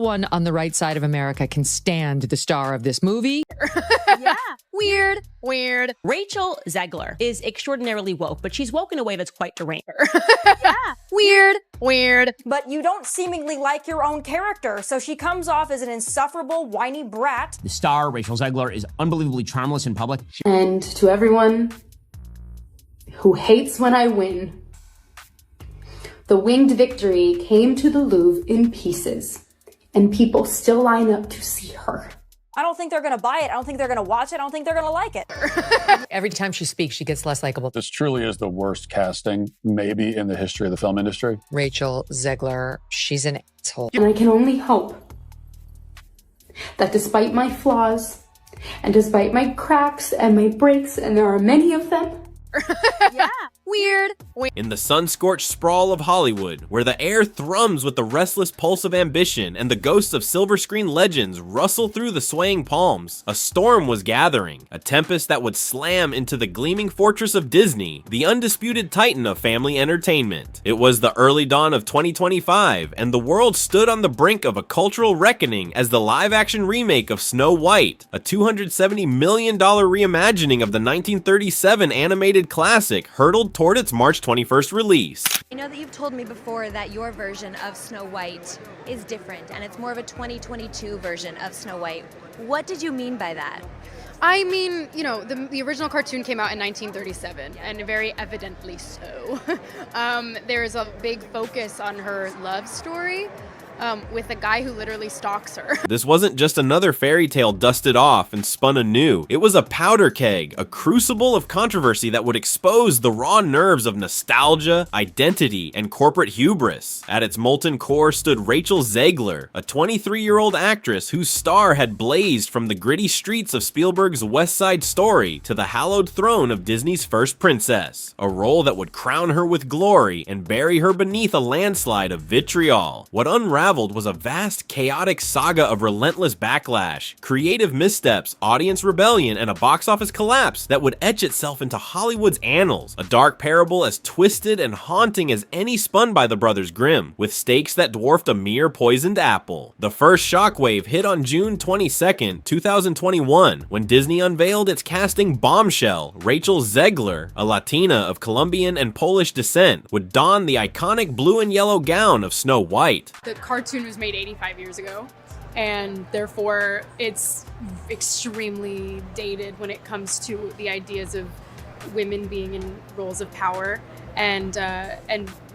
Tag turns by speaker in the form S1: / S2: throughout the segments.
S1: one on the right side of America can stand the star of this movie.
S2: Yeah. Weird.
S3: Rachel Zegler is extraordinarily woke, but she's woke in a way that's quite deranged.
S2: Yeah. Weird.
S4: But you don't seemingly like your own character, so she comes off as an insufferable, whiny brat.
S5: The star, Rachel Zegler, is unbelievably charmless in public.
S6: And to everyone who hates when I win, the winged victory came to the Louvre in pieces, and people still line up to see her.
S4: I don't think they're gonna buy it. I don't think they're gonna watch it. I don't think they're gonna like it.
S1: Every time she speaks, she gets less likable.
S7: This truly is the worst casting, maybe in the history of the film industry.
S1: Rachel Zegler, she's an asshole.
S6: And I can only hope that despite my flaws, and despite my cracks and my breaks, and there are many of them,
S2: Yeah. Weird.
S8: In the sun-scorched sprawl of Hollywood, where the air thrums with the restless pulse of ambition and the ghosts of silver screen legends rustle through the swaying palms, a storm was gathering, a tempest that would slam into the gleaming fortress of Disney, the undisputed titan of family entertainment. It was the early dawn of 2025, and the world stood on the brink of a cultural reckoning as the live-action remake of Snow White, a $270 million reimagining of the 1937 animated classic, hurtled toward its March 21st release.
S9: I know that you've told me before that your version of Snow White is different and it's more of a 2022 version of Snow White. What did you mean by that?
S10: I mean, you know, the original cartoon came out in 1937, and very evidently so. There's a big focus on her love story. With a guy who literally stalks her.
S8: This wasn't just another fairy tale dusted off and spun anew. It was a powder keg, a crucible of controversy that would expose the raw nerves of nostalgia, identity, and corporate hubris. At its molten core stood Rachel Zegler, a 23-year-old actress whose star had blazed from the gritty streets of Spielberg's West Side Story to the hallowed throne of Disney's first princess, a role that would crown her with glory and bury her beneath a landslide of vitriol. What unraveled was a vast, chaotic saga of relentless backlash, creative missteps, audience rebellion, and a box office collapse that would etch itself into Hollywood's annals, a dark parable as twisted and haunting as any spun by the Brothers Grimm, with stakes that dwarfed a mere poisoned apple. The first shockwave hit on June 22nd, 2021, when Disney unveiled its casting bombshell. Rachel Zegler, a Latina of Colombian and Polish descent, would don the iconic blue and yellow gown of Snow White.
S10: The cartoon was made 85 years ago, and therefore it's extremely dated when it comes to the ideas of women being in roles of power and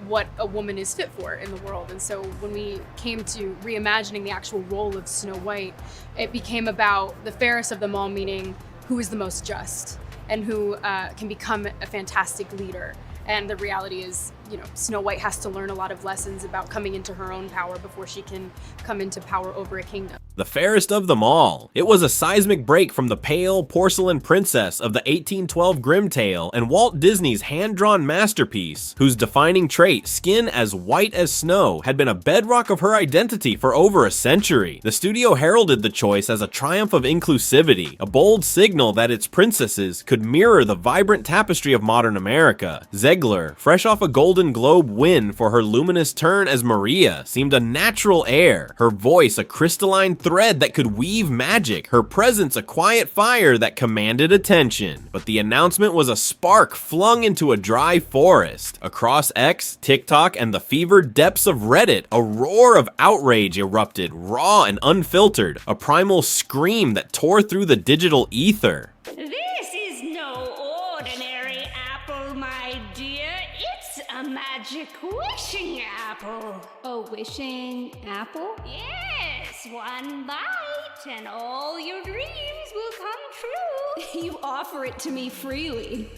S10: what a woman is fit for in the world. And so when we came to reimagining the actual role of Snow White, it became about the fairest of them all, meaning who is the most just and who can become a fantastic leader. And the reality is, you know, Snow White has to learn a lot of lessons about coming into her own power before she can come into power over a kingdom.
S8: The fairest of them all. It was a seismic break from the pale porcelain princess of the 1812 Grimm tale and Walt Disney's hand-drawn masterpiece, whose defining trait, skin as white as snow, had been a bedrock of her identity for over a century. The studio heralded the choice as a triumph of inclusivity, a bold signal that its princesses could mirror the vibrant tapestry of modern America. Zegler, fresh off a Golden Globe win for her luminous turn as Maria, seemed a natural heir, her voice a crystalline thread that could weave magic, her presence a quiet fire that commanded attention. But the announcement was a spark flung into a dry forest. Across X, TikTok, and the fevered depths of Reddit, a roar of outrage erupted, raw and unfiltered, a primal scream that tore through the digital ether.
S11: This is no ordinary apple, my dear. It's a magic wishing apple.
S12: A wishing apple?
S11: Yes, one bite and all your dreams will come true.
S12: You offer it to me freely.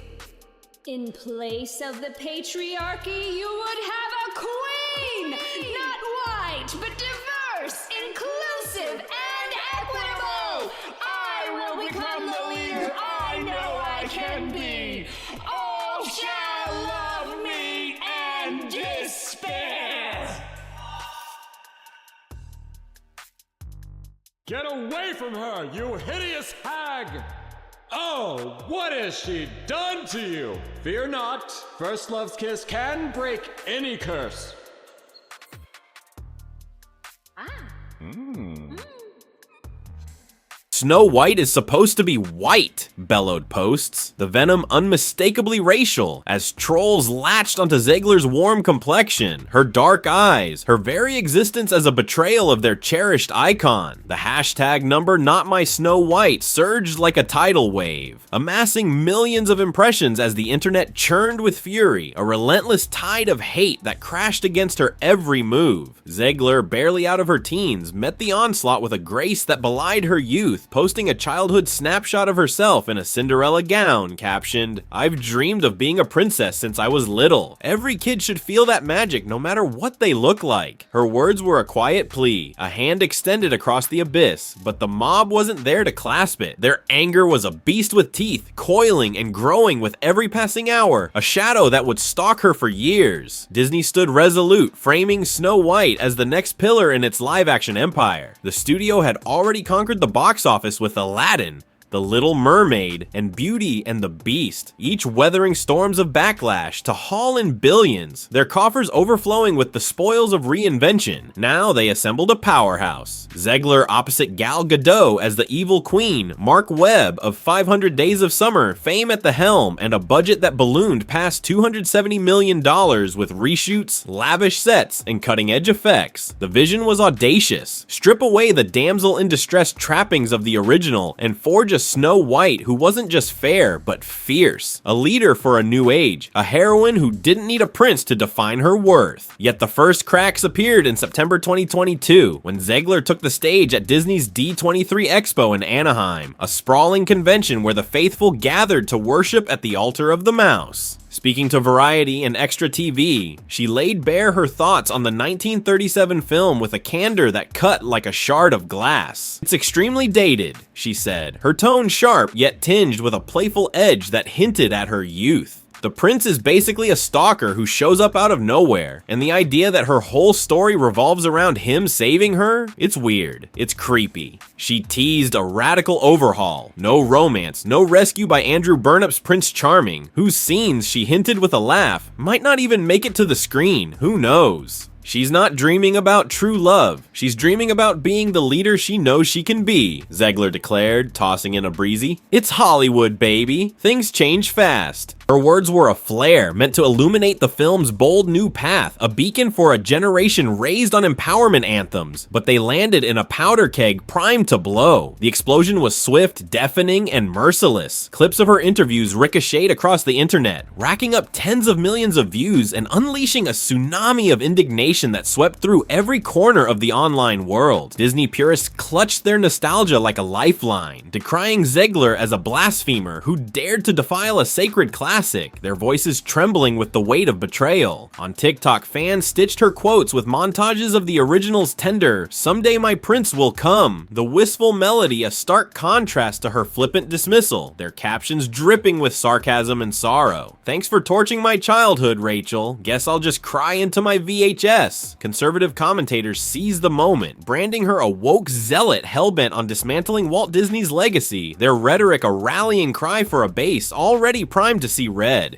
S11: In place of the patriarchy, you would have a queen! Not white, but diverse, inclusive, and equitable! I will become the leader I know I can be! All shall love me and despair!
S13: Get away from her, you hideous hag! Oh, what has she done to you? Fear not, first love's kiss can break any curse.
S8: Snow White is supposed to be white, bellowed posts, the venom unmistakably racial, as trolls latched onto Zegler's warm complexion, her dark eyes, her very existence as a betrayal of their cherished icon. The hashtag number #NotMySnowWhite surged like a tidal wave, amassing millions of impressions as the internet churned with fury, a relentless tide of hate that crashed against her every move. Zegler, barely out of her teens, met the onslaught with a grace that belied her youth, posting a childhood snapshot of herself in a Cinderella gown captioned, "I've dreamed of being a princess since I was little. Every kid should feel that magic no matter what they look like." Her words were a quiet plea, a hand extended across the abyss, but the mob wasn't there to clasp it. Their anger was a beast with teeth, coiling and growing with every passing hour, a shadow that would stalk her for years. Disney stood resolute, framing Snow White as the next pillar in its live-action empire. The studio had already conquered the box office with Aladdin, The Little Mermaid, and Beauty and the Beast, each weathering storms of backlash to haul in billions, their coffers overflowing with the spoils of reinvention. Now they assembled a powerhouse. Zegler opposite Gal Gadot as the evil queen, Mark Webb of 500 Days of Summer, fame at the helm, and a budget that ballooned past $270 million with reshoots, lavish sets, and cutting-edge effects. The vision was audacious. Strip away the damsel in distress trappings of the original and forge a Snow White who wasn't just fair, but fierce. A leader for a new age, a heroine who didn't need a prince to define her worth. Yet the first cracks appeared in September 2022, when Zegler took the stage at Disney's D23 Expo in Anaheim, a sprawling convention where the faithful gathered to worship at the altar of the mouse. Speaking to Variety and Extra TV, she laid bare her thoughts on the 1937 film with a candor that cut like a shard of glass. "It's extremely dated," she said, her tone sharp yet tinged with a playful edge that hinted at her youth. The prince is basically a stalker who shows up out of nowhere, and the idea that her whole story revolves around him saving her? It's weird. It's creepy. She teased a radical overhaul. No romance, no rescue by Andrew Burnup's Prince Charming, whose scenes, she hinted with a laugh, might not even make it to the screen. Who knows? She's not dreaming about true love. She's dreaming about being the leader she knows she can be, Zegler declared, tossing in a breezy. "It's Hollywood, baby. Things change fast." Her words were a flare meant to illuminate the film's bold new path, a beacon for a generation raised on empowerment anthems, but they landed in a powder keg primed to blow. The explosion was swift, deafening, and merciless. Clips of her interviews ricocheted across the internet, racking up tens of millions of views and unleashing a tsunami of indignation that swept through every corner of the online world. Disney purists clutched their nostalgia like a lifeline, decrying Zegler as a blasphemer who dared to defile a sacred classic, their voices trembling with the weight of betrayal. On TikTok, fans stitched her quotes with montages of the original's tender, "Someday my prince will come," the wistful melody a stark contrast to her flippant dismissal, their captions dripping with sarcasm and sorrow. "Thanks for torching my childhood, Rachel. Guess I'll just cry into my VHS." Conservative commentators seized the moment, branding her a woke zealot hellbent on dismantling Walt Disney's legacy, their rhetoric a rallying cry for a base already primed to see red.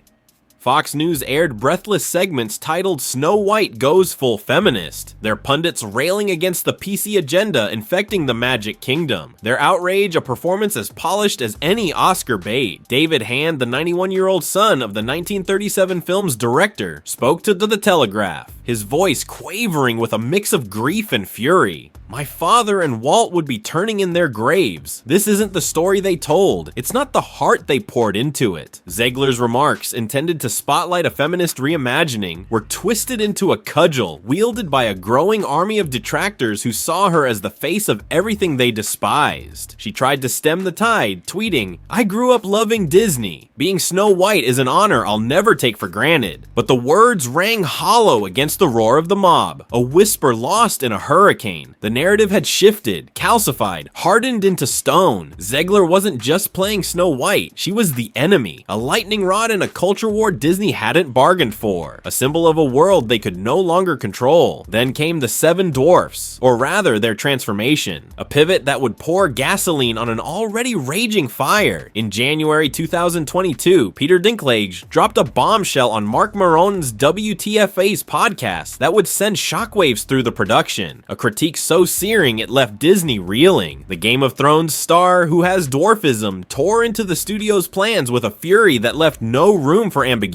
S8: Fox News aired breathless segments titled "Snow White Goes Full Feminist," their pundits railing against the PC agenda infecting the Magic Kingdom. Their outrage a performance as polished as any Oscar bait. David Hand, the 91-year-old son of the 1937 film's director, spoke to The Telegraph, his voice quavering with a mix of grief and fury. "My father and Walt would be turning in their graves. This isn't the story they told. It's not the heart they poured into it." Zegler's remarks, intended to spotlight a feminist reimagining, were twisted into a cudgel wielded by a growing army of detractors who saw her as the face of everything they despised. She tried to stem the tide, tweeting, "I grew up loving Disney. Being Snow White is an honor I'll never take for granted." But the words rang hollow against the roar of the mob, a whisper lost in a hurricane. The narrative had shifted, calcified, hardened into stone. Zegler wasn't just playing Snow White, she was the enemy, a lightning rod in a culture war what Disney hadn't bargained for, a symbol of a world they could no longer control. Then came the 7 Dwarfs, or rather their transformation, a pivot that would pour gasoline on an already raging fire. In January 2022, Peter Dinklage dropped a bombshell on Mark Maron's WTFA's podcast that would send shockwaves through the production, a critique so searing it left Disney reeling. The Game of Thrones star, who has dwarfism, tore into the studio's plans with a fury that left no room for ambiguity,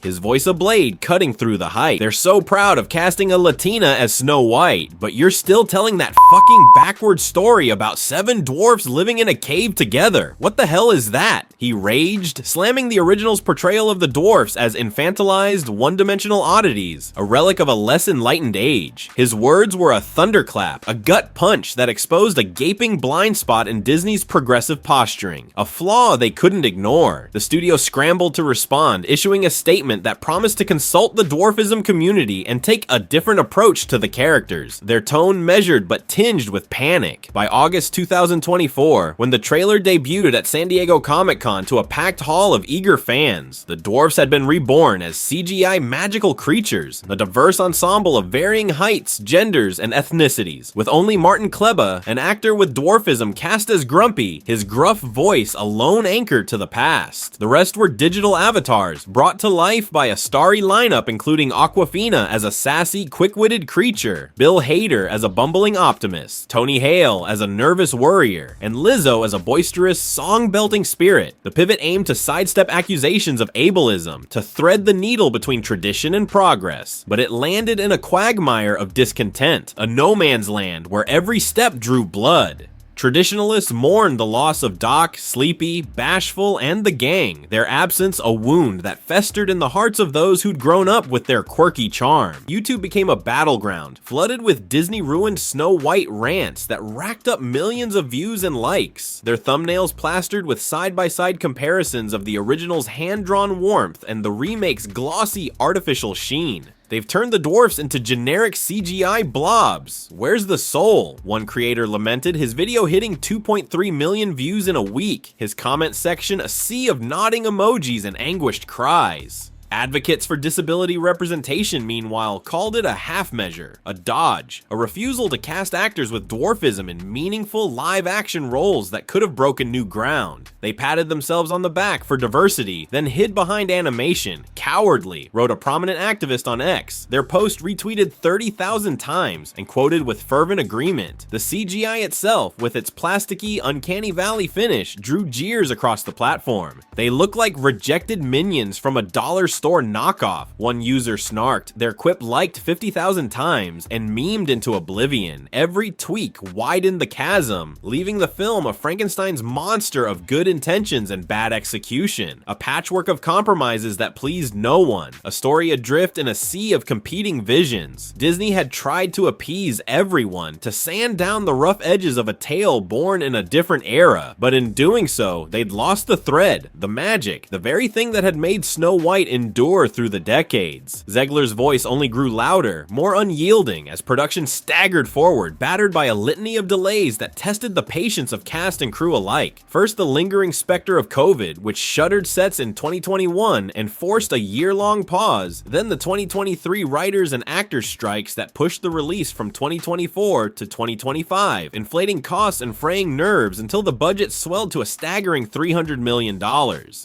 S8: his voice a blade cutting through the hype. They're so proud of casting a Latina as Snow White, but you're still telling that fucking backwards story about 7 dwarfs living in a cave together. What the hell is that? He raged, slamming the original's portrayal of the dwarfs as infantilized, one-dimensional oddities, a relic of a less enlightened age. His words were a thunderclap, a gut punch that exposed a gaping blind spot in Disney's progressive posturing, a flaw they couldn't ignore. The studio scrambled to respond, issuing a statement that promised to consult the dwarfism community and take a different approach to the characters, their tone measured but tinged with panic. By August 2024, when the trailer debuted at San Diego Comic-Con to a packed hall of eager fans, the dwarfs had been reborn as CGI magical creatures, a diverse ensemble of varying heights, genders, and ethnicities, with only Martin Kleba, an actor with dwarfism, cast as Grumpy, his gruff voice a lone anchor to the past. The rest were digital avatars, brought to life by a starry lineup including Awkwafina as a sassy, quick-witted creature, Bill Hader as a bumbling optimist, Tony Hale as a nervous worrier, and Lizzo as a boisterous, song-belting spirit. The pivot aimed to sidestep accusations of ableism, to thread the needle between tradition and progress, but it landed in a quagmire of discontent, a no man's land where every step drew blood. Traditionalists mourned the loss of Doc, Sleepy, Bashful, and the gang, their absence a wound that festered in the hearts of those who'd grown up with their quirky charm. YouTube became a battleground, flooded with Disney-ruined Snow White rants that racked up millions of views and likes, their thumbnails plastered with side-by-side comparisons of the original's hand-drawn warmth and the remake's glossy, artificial sheen. They've turned the dwarfs into generic CGI blobs. Where's the soul? One creator lamented, his video hitting 2.3 million views in a week, his comment section a sea of nodding emojis and anguished cries. Advocates for disability representation, meanwhile, called it a half measure, a dodge, a refusal to cast actors with dwarfism in meaningful live-action roles that could have broken new ground. They patted themselves on the back for diversity, then hid behind animation, cowardly, wrote a prominent activist on X. Their post retweeted 30,000 times and quoted with fervent agreement. The CGI itself, with its plasticky, uncanny valley finish, drew jeers across the platform. They look like rejected minions from a dollar store knockoff, one user snarked. Their quip liked 50,000 times and memed into oblivion. Every tweak widened the chasm, leaving the film a Frankenstein's monster of good intentions and bad execution, a patchwork of compromises that pleased no one, a story adrift in a sea of competing visions. Disney had tried to appease everyone, to sand down the rough edges of a tale born in a different era, but in doing so, they'd lost the thread, the magic, the very thing that had made Snow White endure through the decades. Zegler's voice only grew louder, more unyielding, as production staggered forward, battered by a litany of delays that tested the patience of cast and crew alike. First, the lingering specter of COVID, which shuttered sets in 2021 and forced a year-long pause, then the 2023 writers and actors strikes that pushed the release from 2024 to 2025, inflating costs and fraying nerves until the budget swelled to a staggering $300 million.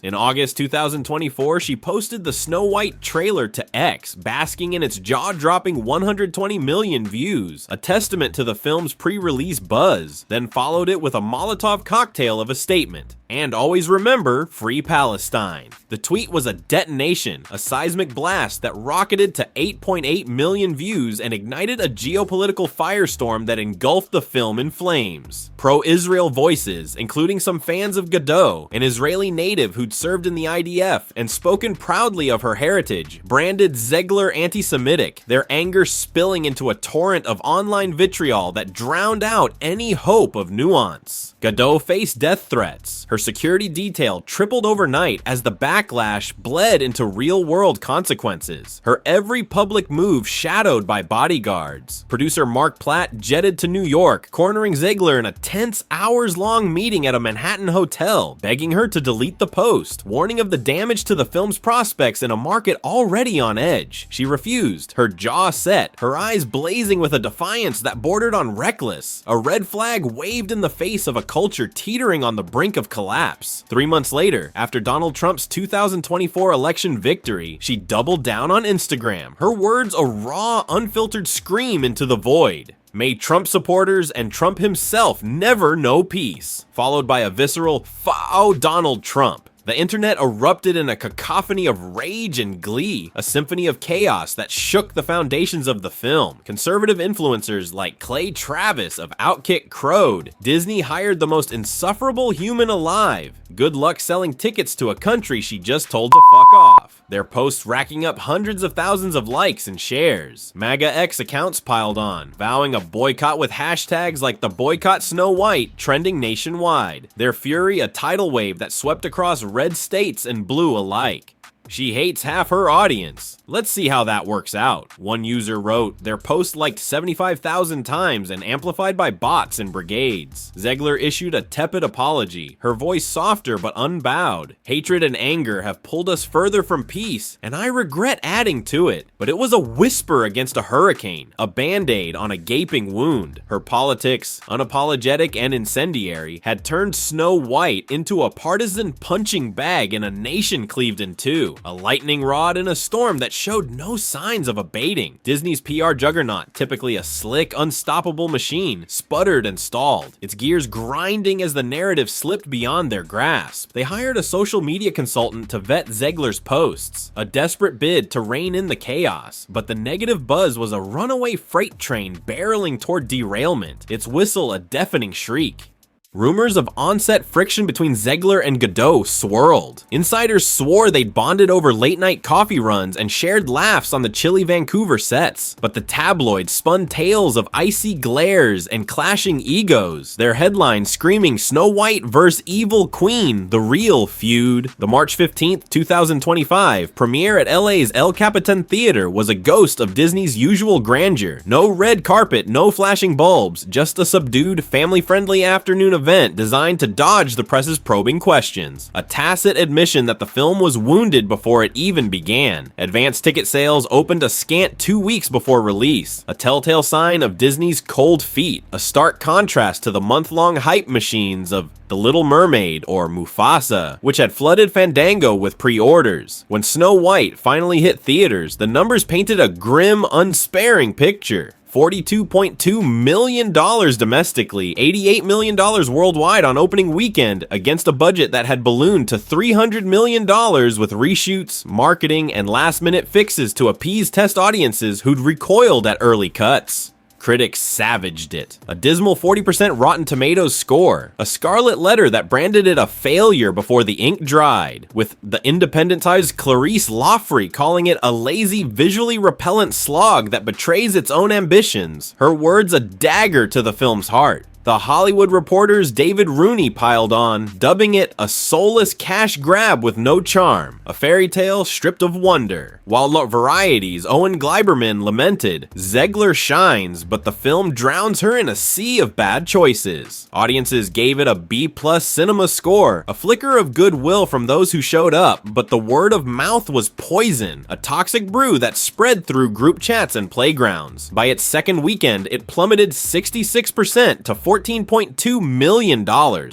S8: In August 2024, she posted the Snow White trailer to X, basking in its jaw-dropping 120 million views, a testament to the film's pre-release buzz, then followed it with a Molotov cocktail of a statement. And always remember, Free Palestine. The tweet was a detonation, a seismic blast that rocketed to 8.8 million views and ignited a geopolitical firestorm that engulfed the film in flames. Pro-Israel voices, including some fans of Godot, an Israeli native who'd served in the IDF and spoken proudly of her heritage, branded Zegler anti-Semitic, their anger spilling into a torrent of online vitriol that drowned out any hope of nuance. Godot faced death threats. Her security detail tripled overnight as the backlash bled into real-world consequences. Her every public move shadowed by bodyguards. Producer Mark Platt jetted to New York, cornering Zegler in a tense hours-long meeting at a Manhattan hotel, begging her to delete the post, warning of the damage to the film's prospects in a market already on edge. She refused, her jaw set, her eyes blazing with a defiance that bordered on reckless. A red flag waved in the face of a culture teetering on the brink of collapse. 3 months later, after Donald Trump's 2024 election victory, she doubled down on Instagram, her words a raw, unfiltered scream into the void. May Trump supporters and Trump himself never know peace, followed by a visceral, "Fow Donald Trump." The internet erupted in a cacophony of rage and glee, a symphony of chaos that shook the foundations of the film. Conservative influencers like Clay Travis of Outkick crowed, Disney hired the most insufferable human alive. Good luck selling tickets to a country she just told to fuck off. Their posts racking up hundreds of thousands of likes and shares. MAGA X accounts piled on, vowing a boycott with hashtags like the boycott Snow White trending nationwide. Their fury a tidal wave that swept across red states and blue alike. She hates half her audience. Let's see how that works out. One user wrote, their post liked 75,000 times and amplified by bots and brigades. Zegler issued a tepid apology, her voice softer but unbowed. Hatred and anger have pulled us further from peace, and I regret adding to it. But it was a whisper against a hurricane, a band-aid on a gaping wound. Her politics, unapologetic and incendiary, had turned Snow White into a partisan punching bag in a nation cleaved in two. A lightning rod in a storm that showed no signs of abating. Disney's PR juggernaut, typically a slick, unstoppable machine, sputtered and stalled, its gears grinding as the narrative slipped beyond their grasp. They hired a social media consultant to vet Zegler's posts, a desperate bid to rein in the chaos, but the negative buzz was a runaway freight train barreling toward derailment, its whistle a deafening shriek. Rumors of on-set friction between Zegler and Godot swirled. Insiders swore they'd bonded over late-night coffee runs and shared laughs on the chilly Vancouver sets. But the tabloids spun tales of icy glares and clashing egos, their headlines screaming Snow White vs. Evil Queen, the real feud. The March 15th, 2025 premiere at LA's El Capitan Theater was a ghost of Disney's usual grandeur. No red carpet, no flashing bulbs, just a subdued, family-friendly afternoon event designed to dodge the press's probing questions. A tacit admission that the film was wounded before it even began. Advanced ticket sales opened a scant 2 weeks before release, a telltale sign of Disney's cold feet, a stark contrast to the month-long hype machines of The Little Mermaid or Mufasa, which had flooded Fandango with pre-orders. When Snow White finally hit theaters, the numbers painted a grim, unsparing picture. $42.2 million domestically, $88 million worldwide on opening weekend, against a budget that had ballooned to $300 million with reshoots, marketing, and last-minute fixes to appease test audiences who'd recoiled at early cuts. Critics savaged it. A dismal 40% Rotten Tomatoes score. A scarlet letter that branded it a failure before the ink dried, with The Independent-Time's Clarice Loffrey calling it a lazy, visually repellent slog that betrays its own ambitions. Her words a dagger to the film's heart. The Hollywood Reporter's David Rooney piled on, dubbing it a soulless cash grab with no charm, a fairy tale stripped of wonder. While Variety's Owen Gleiberman lamented, Zegler shines, but the film drowns her in a sea of bad choices. Audiences gave it a B+ cinema score, a flicker of goodwill from those who showed up, but the word of mouth was poison, a toxic brew that spread through group chats and playgrounds. By its second weekend, it plummeted 66% to $14.2 million,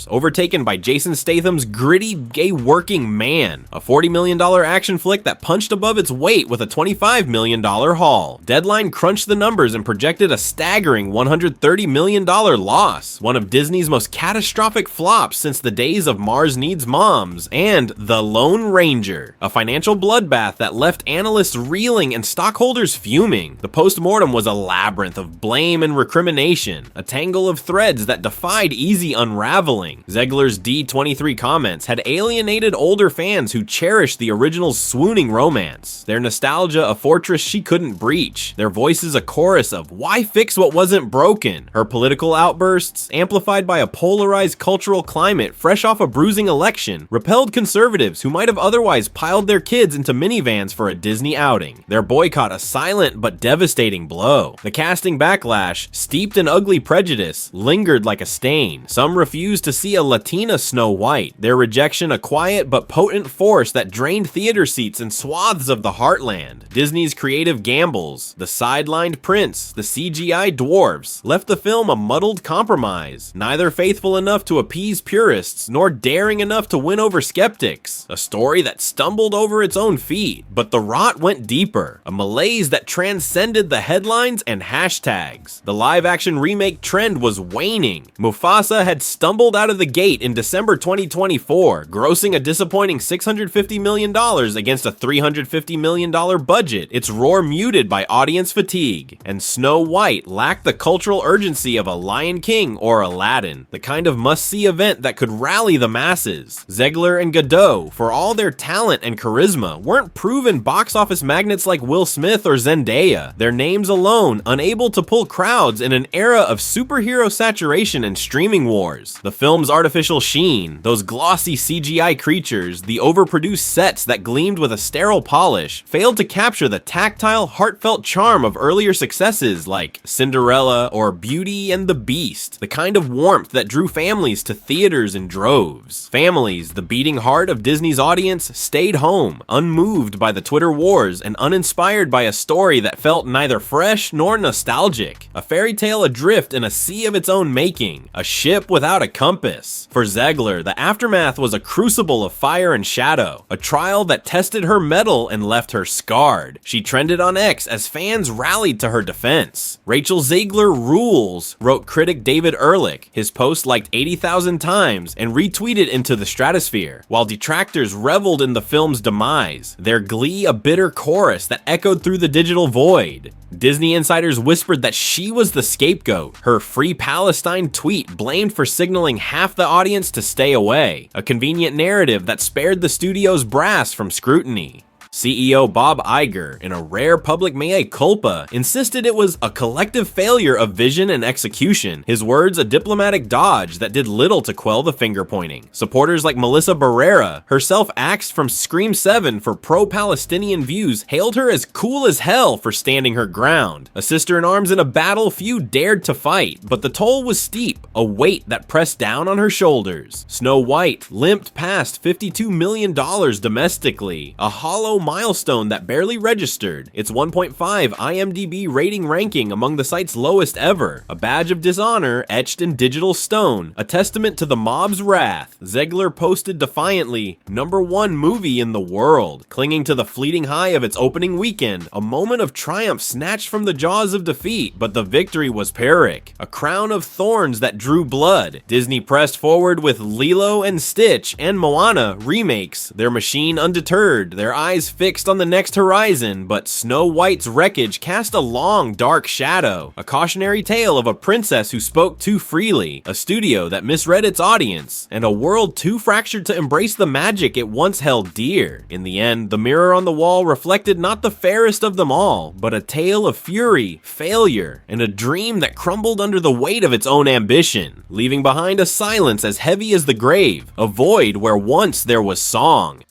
S8: overtaken by Jason Statham's gritty gay working man, a $40 million action flick that punched above its weight with a $25 million haul. Deadline crunched the numbers and projected a staggering $130 million loss, one of Disney's most catastrophic flops since the days of Mars Needs Moms and The Lone Ranger, a financial bloodbath that left analysts reeling and stockholders fuming. The post-mortem was a labyrinth of blame and recrimination, a tangle of threads threads that defied easy unraveling. Zegler's D23 comments had alienated older fans who cherished the original's swooning romance. Their nostalgia a fortress she couldn't breach. Their voices a chorus of why fix what wasn't broken. Her political outbursts, amplified by a polarized cultural climate fresh off a bruising election, repelled conservatives who might have otherwise piled their kids into minivans for a Disney outing. Their boycott a silent but devastating blow. The casting backlash, steeped in ugly prejudice, lingered like a stain. Some refused to see a Latina Snow White, their rejection a quiet but potent force that drained theater seats in swaths of the heartland. Disney's creative gambles, the sidelined prince, the CGI dwarfs, left the film a muddled compromise, neither faithful enough to appease purists nor daring enough to win over skeptics. A story that stumbled over its own feet, but the rot went deeper, a malaise that transcended the headlines and hashtags. The live-action remake trend was waning. Mufasa had stumbled out of the gate in December 2024, grossing a disappointing $650 million against a $350 million budget, its roar muted by audience fatigue. And Snow White lacked the cultural urgency of a Lion King or Aladdin, the kind of must-see event that could rally the masses. Zegler and Godot, for all their talent and charisma, weren't proven box office magnets like Will Smith or Zendaya, their names alone unable to pull crowds in an era of superhero saturation and streaming wars. The film's artificial sheen, those glossy CGI creatures, the overproduced sets that gleamed with a sterile polish, failed to capture the tactile, heartfelt charm of earlier successes like Cinderella or Beauty and the Beast, the kind of warmth that drew families to theaters in droves. Families, the beating heart of Disney's audience, stayed home, unmoved by the Twitter wars and uninspired by a story that felt neither fresh nor nostalgic. A fairy tale adrift in a sea of its own making, a ship without a compass. For Zegler, the aftermath was a crucible of fire and shadow, a trial that tested her mettle and left her scarred. She trended on X as fans rallied to her defense. Rachel Zegler rules, wrote critic David Ehrlich. His post liked 80,000 times and retweeted into the stratosphere, while detractors reveled in the film's demise, their glee a bitter chorus that echoed through the digital void. Disney insiders whispered that she was the scapegoat. Her Free Palestine tweet blamed for signaling half the audience to stay away, a convenient narrative that spared the studio's brass from scrutiny. CEO Bob Iger, in a rare public mea culpa, insisted it was a collective failure of vision and execution, his words a diplomatic dodge that did little to quell the finger-pointing. Supporters like Melissa Barrera, herself axed from Scream 7 for pro-Palestinian views, hailed her as cool as hell for standing her ground. A sister-in-arms in a battle few dared to fight, but the toll was steep, a weight that pressed down on her shoulders. Snow White limped past $52 million domestically, a hollow milestone that barely registered, its 1.5 IMDb rating ranking among the site's lowest ever, a badge of dishonor etched in digital stone, a testament to the mob's wrath. Zegler posted defiantly, #1 movie in the world, clinging to the fleeting high of its opening weekend, a moment of triumph snatched from the jaws of defeat, but the victory was Pyrrhic, a crown of thorns that drew blood. Disney pressed forward with Lilo and Stitch and Moana remakes, their machine undeterred, their eyes fixed on the next horizon, but Snow White's wreckage cast a long, dark shadow, a cautionary tale of a princess who spoke too freely, a studio that misread its audience, and a world too fractured to embrace the magic it once held dear. In the end, the mirror on the wall reflected not the fairest of them all, but a tale of fury, failure, and a dream that crumbled under the weight of its own ambition, leaving behind a silence as heavy as the grave, a void where once there was song.